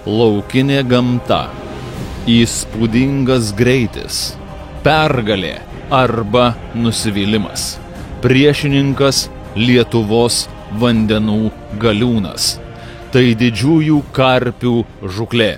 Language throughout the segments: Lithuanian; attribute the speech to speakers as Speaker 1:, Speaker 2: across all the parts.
Speaker 1: laukinė gamta, įspūdingas greitis, pergalė arba nusivylimas. Priešininkas Lietuvos vandenų galiūnas. Tai didžiųjų karpių žūklė.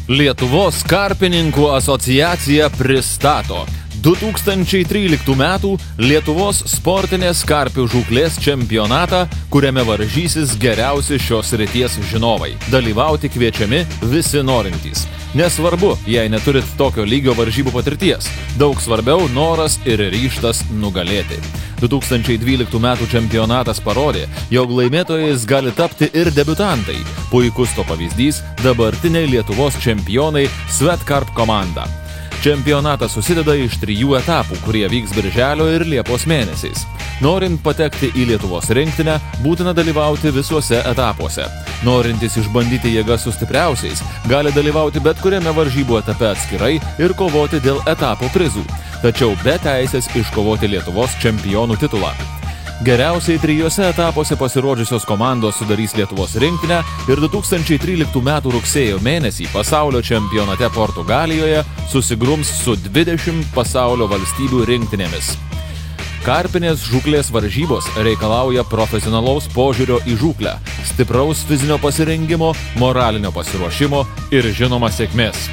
Speaker 1: Lietuvos karpininkų asociacija pristato 2013 metų Lietuvos sportinės karpių žūklės čempionatą, kuriame varžysis geriausi šios srities žinovai. Dalyvauti kviečiami visi norintys. Nesvarbu, jei neturit tokio lygio varžybų patirties. Daug svarbiau noras ir ryžtas nugalėti. 2012 metų čempionatas parodė, jog laimėtojais gali tapti ir debiutantai. Puikus to pavyzdys – dabartiniai Lietuvos čempionai Svetkarp komanda. Čempionatas susideda iš 3 etapų, kurie vyks birželio ir liepos mėnesiais. Norint patekti į Lietuvos rinktinę, būtina dalyvauti visuose etapuose. Norintys išbandyti jėgas su stipriausiais, gali dalyvauti bet kuriame varžybų etape atskirai ir kovoti dėl etapo prizų, tačiau be teisės iškovoti Lietuvos čempionų titulą. Geriausiai 3 etapuose pasirodžiusios komandos sudarys Lietuvos rinktinę ir 2013 m. rugsėjo mėnesį pasaulio čempionate Portugalijoje susigrums su 20 pasaulio valstybių rinktinėmis. Karpinės žūklės varžybos reikalauja profesionalaus požiūrio į žūklę, stipraus fizinio pasirengimo, moralinio pasiruošimo ir žinoma sėkmės.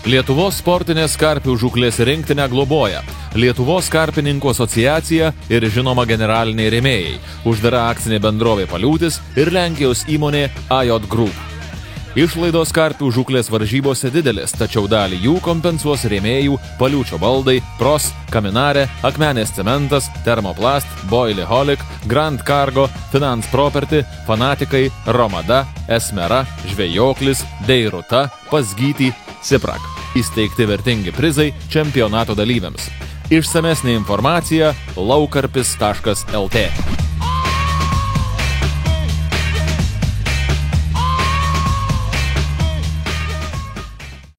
Speaker 1: Lietuvos sportinės karpių žūklės rinktinę globoja Lietuvos karpininkų asociacija ir žinoma generaliniai rėmėjai, uždara akcinė bendrovė Paliūtis ir Lenkijos įmonė AJ Group. Išlaidos karpių žūklės varžybose didelės, tačiau dalį jų kompensuos rėmėjų Paliūčio baldai, Pros, Kaminarė, Akmenės cementas, Termoplast, Boiliholic, Grand Cargo, Finance Property, Fanatikai, Romada, Esmera, Žvejoklis, Deiruta, Pasgyti, Siprak. Įsteigti vertingi prizai čempionato dalyviams. Išsamesnė informacija laukarpis.lt